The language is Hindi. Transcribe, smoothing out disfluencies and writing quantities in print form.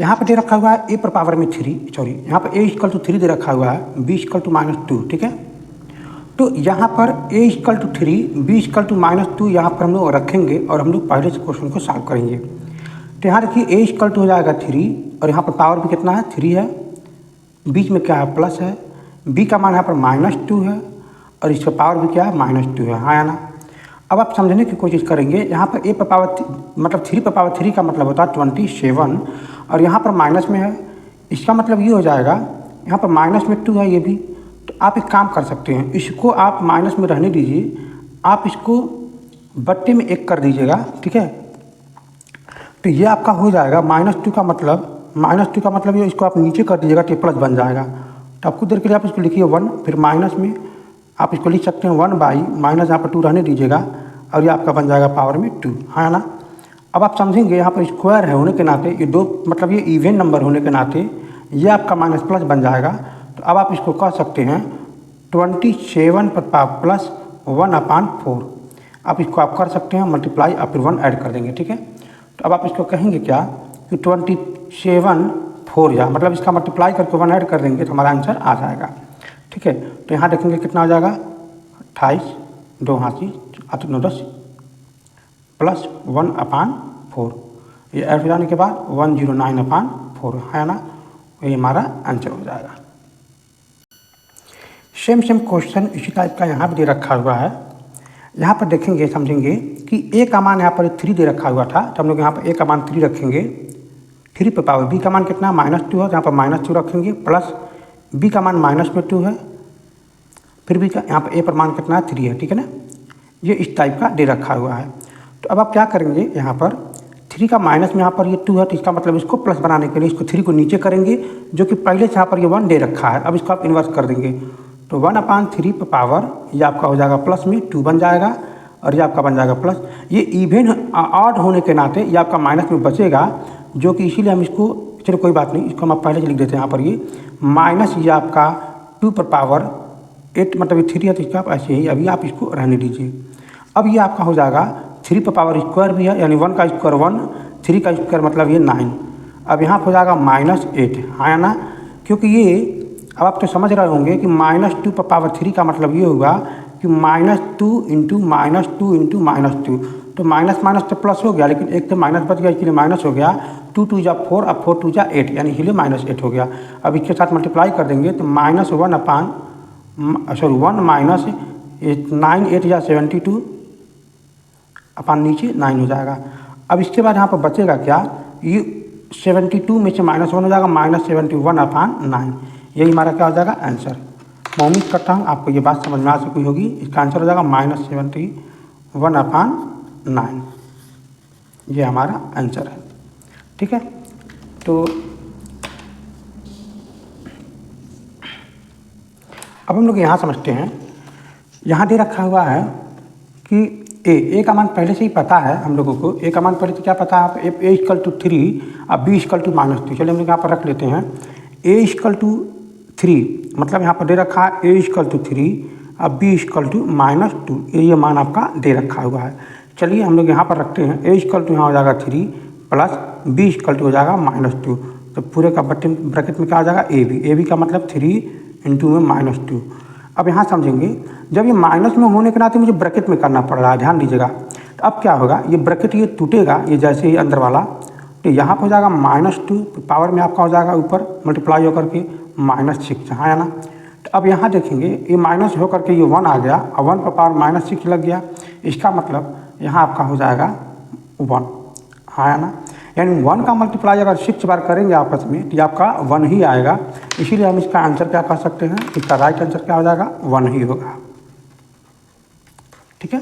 यहाँ पर दे रखा हुआ है ए पर पावर में 3, सॉरी यहाँ पर a=3 दे रखा हुआ है, b=-2, ठीक है। तो यहाँ पर a=3, b=-2 यहाँ पर हम लोग रखेंगे और हम लोग पहले से क्वेश्चन को सॉल्व करेंगे। तो यहाँ देखिए a हो जाएगा 3 और यहाँ पर पावर भी कितना है, 3 है, बीच में क्या है, प्लस है, b का मान यहाँ पर -2 है और इसका पावर भी क्या है, -2 है, हाँ या ना। अब आप समझने की कोशिश करेंगे, यहाँ पर a पर पावर मतलब 3 पर पावर 3 का मतलब होता है 27 और यहाँ पर माइनस में है, इसका मतलब ये हो जाएगा यहाँ पर माइनस में 2 है ये भी। तो आप एक काम कर सकते हैं, इसको आप माइनस में रहने दीजिए, आप इसको बट्टे में 1 कर दीजिएगा, ठीक है। तो ये आपका हो जाएगा -2 का मतलब ये, इसको आप नीचे कर दीजिएगा तो प्लस बन जाएगा। तो आप कुछ देर के लिए आप इसको लिखिए 1, फिर माइनस में आप इसको लिख सकते हैं 1/, माइनस यहाँ पर 2 रहने दीजिएगा और ये आपका बन जाएगा पावर में 2, है ना। अब आप समझेंगे यहाँ पर स्क्वायर है होने के नाते, ये 2 मतलब ये इवन नंबर होने के नाते ये आपका माइनस प्लस बन जाएगा। तो अब आप इसको कह सकते हैं 27 पर पावर प्लस 1/4। आप इसको आप कर सकते हैं मल्टीप्लाई और फिर 1 ऐड कर देंगे, ठीक है। तो अब आप इसको कहेंगे क्या कि 27 4 या मतलब इसका मल्टीप्लाई करके 1 ऐड कर देंगे तो हमारा आंसर आ जाएगा, ठीक है। तो यहाँ देखेंगे कितना हो जाएगा, 28, 2 हाथी 8 9 10 प्लस 1/4, ये ऐड हो जाने के बाद 109/4 है ना, ये हमारा आंसर हो जाएगा। सेम क्वेश्चन इसी टाइप का यहाँ पर दे रखा हुआ है। यहाँ पर देखेंगे समझेंगे कि a का मान यहाँ पर 3 दे रखा हुआ था, तो हम लोग यहाँ पर a का मान 3 रखेंगे, 3 पर पावर b का मान कितना -2 है, यहाँ पर -2 रखेंगे, प्लस b का मान -2 है, फिर b का यहाँ पर a पर मान कितना है, 3 है, ठीक है ना। ये इस टाइप का दे रखा हुआ है। तो अब आप क्या करेंगे, यहाँ पर 3 का माइनस में यहाँ पर ये 2 है, तो इसका मतलब इसको प्लस बनाने के लिए इसको 3 को नीचे करेंगे, जो कि पहले से यहाँ पर ये 1 दे रखा है। अब इसको आप इन्वर्स कर देंगे, तो 1/3 पर पावर ये आपका हो जाएगा प्लस में 2 बन जाएगा और ये आपका बन जाएगा प्लस। ये इवन ऑड होने के नाते ये आपका माइनस में बचेगा, जो कि इसीलिए हम इसको, चलो कोई बात नहीं, इसको हम आप पहले से लिख देते हैं यहाँ पर, ये माइनस ये आपका 2 पर पावर 8 मतलब ये 3 है, तो इसका आप ऐसे ही अभी आप इसको रहने दीजिए। अब ये आपका हो जाएगा 3 पर पावर स्क्वायर भी है, यानी 1 का स्क्वायर 1, 3 का स्क्वायर मतलब ये 9। अब यहाँ हो जाएगा -8, हाँ ना, क्योंकि ये अब आप तो समझ रहे होंगे कि -2 पर पावर 3 का मतलब ये होगा कि -2 इंटू -2, तो माइनस तो प्लस हो गया, लेकिन एक तो माइनस बच गया, इसलिए माइनस हो गया, 2 2 जा 4 और 4 2 जा 8, यानी इसलिए -8 हो गया। अब इसके साथ मल्टीप्लाई कर देंगे तो -1 माइनस 9 8 या 72 अपन नीचे 9 हो जाएगा। अब इसके बाद यहाँ पर बचेगा क्या, ये 72 में से -1 हो जाएगा, -71/9, यही हमारा क्या हो जाएगा आंसर। मैं उम्मीद करता हूँ आपको ये बात समझ में आ चुकी होगी। इसका आंसर हो जाएगा -71/9, ये हमारा आंसर है, ठीक है। तो अब हम लोग यहाँ समझते हैं, यहाँ दे रखा हुआ है कि a का मान पहले से ही पता है हम लोगों को, a का मान पहले से क्या पता है, a =3 और b =-2। चलिए हम लोग यहाँ पर रख लेते हैं a=3, मतलब यहाँ पर दे रखा है a=3 और b =-2, ये मान आपका दे रखा हुआ है। चलिए हम लोग यहाँ पर रखते हैं a यहाँ हो जाएगा 3 प्लस b हो जाएगा -2, तो पूरे का ब्रैकेट में क्या आ जाएगा a b का मतलब 3 इंटू में -2। अब यहाँ समझेंगे, जब ये माइनस में होने के नाते मुझे ब्रैकेट में करना पड़ रहा है, ध्यान दीजिएगा। तो अब क्या होगा, ये ब्रैकेट ये टूटेगा, ये जैसे ही अंदर वाला, तो यहाँ पर हो जाएगा -2, पावर में आपका हो जाएगा ऊपर मल्टीप्लाई होकर के -6, हाँ ना। तो अब यहाँ देखेंगे ये माइनस होकर के ये 1 आ गया और 1 पर पावर -6 लग गया, इसका मतलब यहाँ आपका हो जाएगा 1, हाँ ना। यानी 1 का मल्टीप्लाई अगर 6 बार करेंगे आपस में तो आपका 1 ही आएगा, इसीलिए हम इसका आंसर क्या कह सकते हैं, इसका राइट आंसर क्या हो जाएगा 1 ही होगा, ठीक है।